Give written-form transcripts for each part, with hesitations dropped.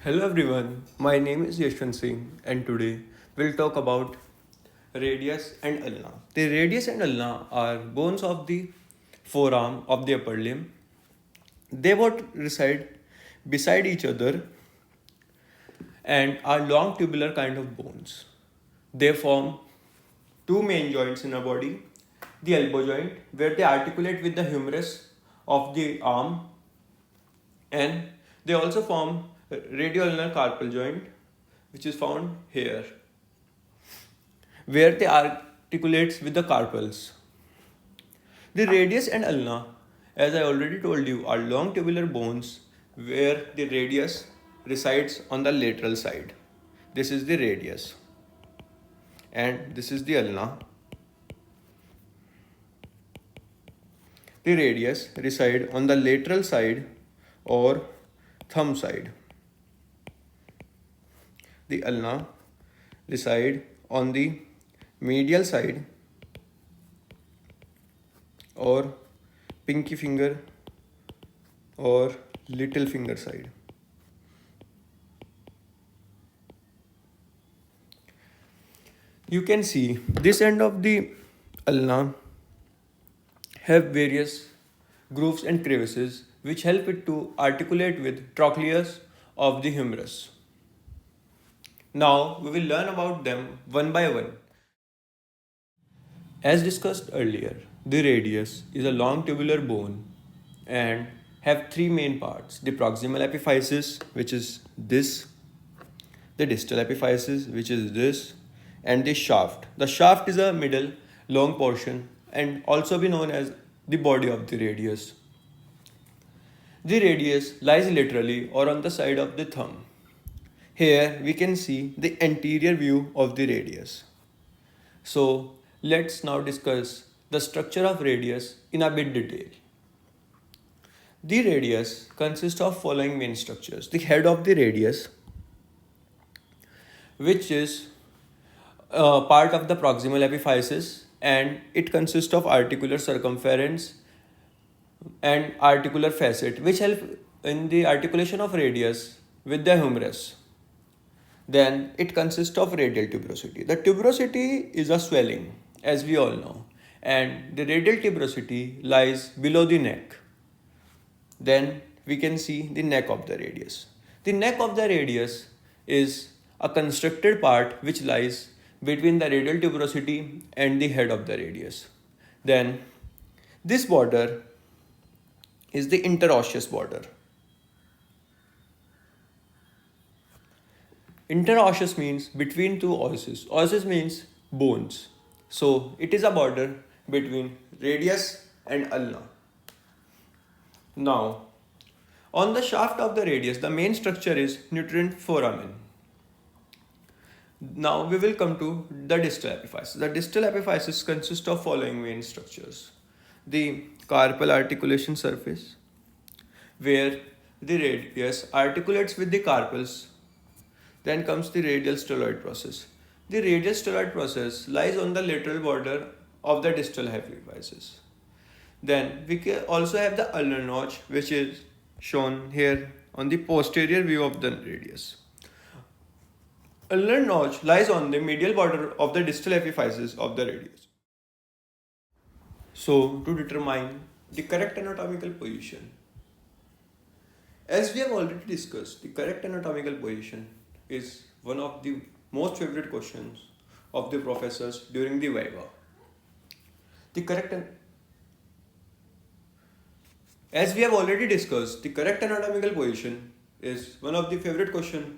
Hello everyone, my name is Yashwant Singh and today we'll talk about radius and ulna. The radius and ulna are bones of the forearm of the upper limb. They both reside beside each other and are long tubular kind of bones. They form two main joints in our body, the elbow joint where they articulate with the humerus of the arm, and they also form radial ulnar carpal joint which is found here where they articulates with the carpals. The radius and ulna, as I already told you, are long tubular bones where the radius resides on the lateral side. This is the radius and this is the ulna. The radius reside on the lateral side or thumb side. The ulna reside on the medial side or pinky finger or little finger side. You can see this end of the ulna have various grooves and crevices which help it to articulate with trochleus of the humerus. Now we will learn about them one by one. As discussed earlier, the radius is a long tubular bone and have three main parts: the proximal epiphysis, which is this, the distal epiphysis, which is this, and the shaft. The shaft is a middle long portion and also be known as the body of the radius. The radius lies laterally or on the side of the thumb. Here we can see the anterior view of the radius. So let's now discuss the structure of radius in a bit detail. The radius consists of following main structures: the head of the radius, which is part of the proximal epiphysis, and it consists of articular circumference and articular facet which help in the articulation of radius with the humerus. Then it consists of radial tuberosity. The tuberosity is a swelling, as we all know, and the radial tuberosity lies below the neck. Then we can see the neck of the radius. The neck of the radius is a constricted part which lies between the radial tuberosity and the head of the radius. Then this border is the interosseous border. Interosseous means between two osses. Osses means bones. So it is a border between radius and ulna. Now, on the shaft of the radius, the main structure is nutrient foramen. Now we will come to the distal epiphysis. The distal epiphysis consists of following main structures: the carpal articulation surface, where the radius articulates with the carpals. Then comes the radial stelloid process. The radial stelloid process lies on the lateral border of the distal epiphysis. Then we can also have the ulnar notch, which is shown here on the posterior view of the radius. Ulnar notch lies on the medial border of the distal epiphysis of the radius. So, to determine the correct anatomical position, as we have already discussed, the correct anatomical position is one of the most favorite questions of the professors during the viva. As we have already discussed, the correct anatomical position is one of the favorite questions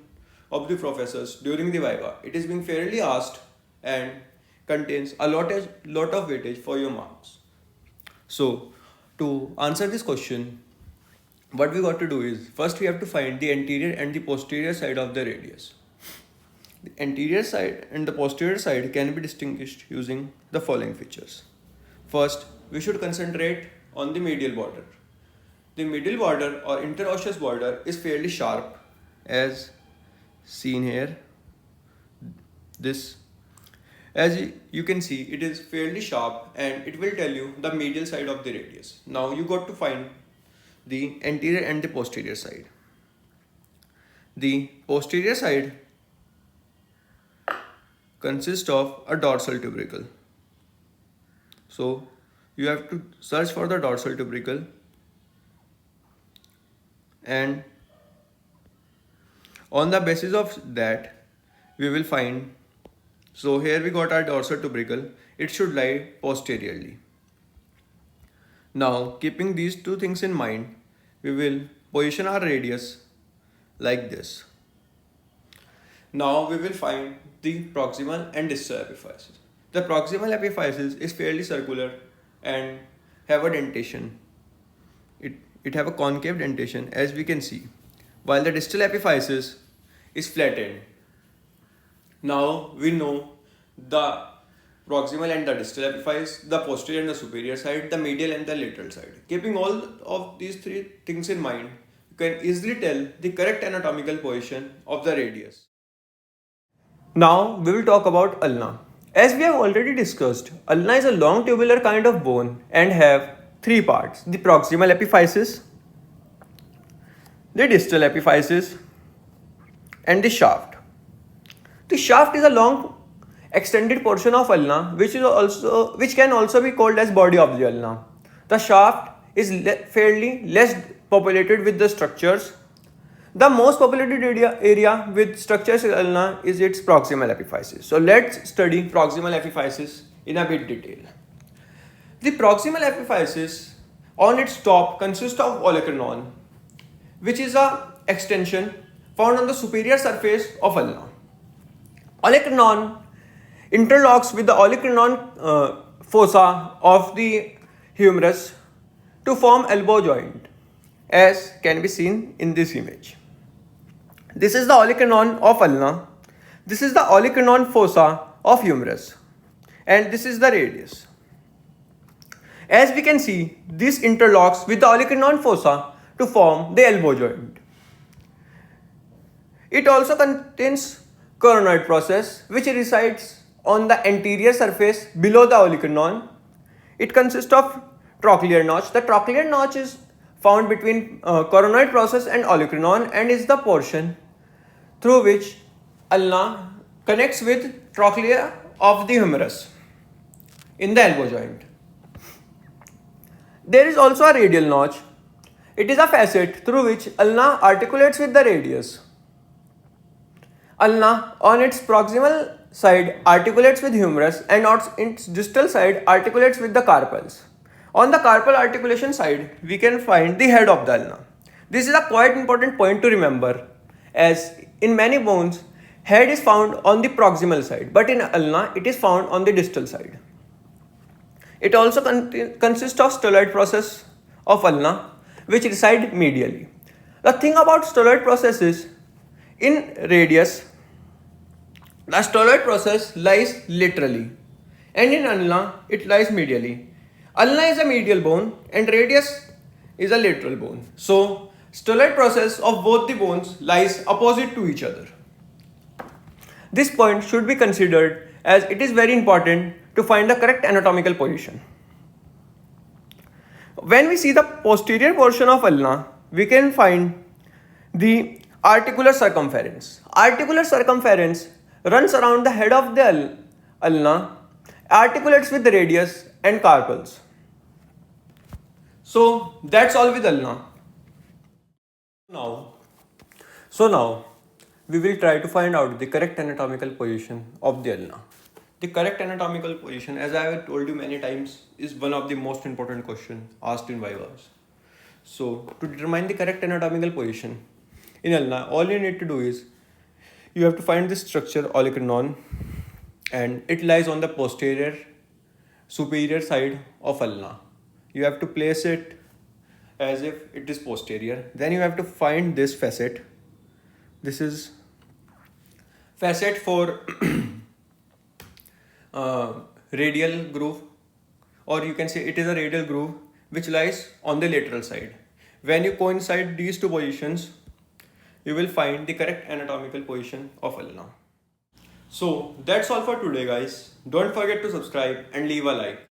of the professors during the viva. It is being fairly asked and contains a lot of weightage for your marks. So, to answer this question, what we got to do is, first we have to find the anterior and the posterior side of the radius. The anterior side and the posterior side can be distinguished using the following features. First, we should concentrate on the medial border. The medial border or interosseous border is fairly sharp, as seen here. As you can see, it is fairly sharp and it will tell you the medial side of the radius. Now you got to find the anterior and the posterior side. The posterior side consists of a dorsal tubercle. So you have to search for the dorsal tubercle, and on the basis of that we will find. So here we got our dorsal tubercle. It should lie posteriorly. Now, keeping these two things in mind, we will position our radius like this. Now we will find the proximal and distal epiphysis. The proximal epiphysis is fairly circular and have a dentation. It have a concave dentation, as we can see, while the distal epiphysis is flattened. Now we know the proximal and the distal epiphysis, the posterior and the superior side, the medial and the lateral side. Keeping all of these three things in mind, you can easily tell the correct anatomical position of the radius. Now we will talk about ulna. As we have already discussed, ulna is a long tubular kind of bone and have three parts: the proximal epiphysis, the distal epiphysis, and the shaft. The shaft is a long extended portion of ulna which can also be called as body of the ulna. The shaft is fairly less populated with the structures. The most populated area with structures in ulna is its proximal epiphysis. So let's study proximal epiphysis in a bit detail. The proximal epiphysis on its top consists of olecranon, which is a extension found on the superior surface of ulna. Olecranon interlocks with the olecranon fossa of the humerus to form elbow joint, as can be seen in this image. This is the olecranon of ulna, this is the olecranon fossa of humerus, and this is the radius. As we can see, this interlocks with the olecranon fossa to form the elbow joint. It also contains coronoid process, which resides on the anterior surface below the olecranon. It consists of trochlear notch. The trochlear notch is found between coronoid process and olecranon and is the portion through which ulna connects with trochlea of the humerus in the elbow joint. There is also a radial notch. It is a facet through which ulna articulates with the radius. Ulna on its proximal side articulates with humerus and on its distal side articulates with the carpals. On the carpal articulation side, we can find the head of the ulna. This is a quite important point to remember, as in many bones, head is found on the proximal side, but in ulna it is found on the distal side. It also consists of styloid process of ulna, which reside medially. The thing about styloid process is, in radius, the styloid process lies laterally, and in ulna it lies medially. Ulna is a medial bone and radius is a lateral bone. So styloid process of both the bones lies opposite to each other. This point should be considered, as it is very important to find the correct anatomical position. When we see the posterior portion of ulna, we can find the articular circumference. Articular circumference runs around the head of the ulna, articulates with the radius and carpals. So that's all with ulna. Now we will try to find out the correct anatomical position of the ulna. The correct anatomical position, as I have told you many times, is one of the most important questions asked in vivas. So to determine the correct anatomical position in ulna, all you need to do is you have to find the structure olecranon, and it lies on the posterior superior side of ulna. You have to place it as if it is posterior. Then you have to find this facet. This is facet for radial groove, or you can say it is a radial groove which lies on the lateral side. When you coincide these two positions, you will find the correct anatomical position of ulna. So that's all for today, guys. Don't forget to subscribe and leave a like.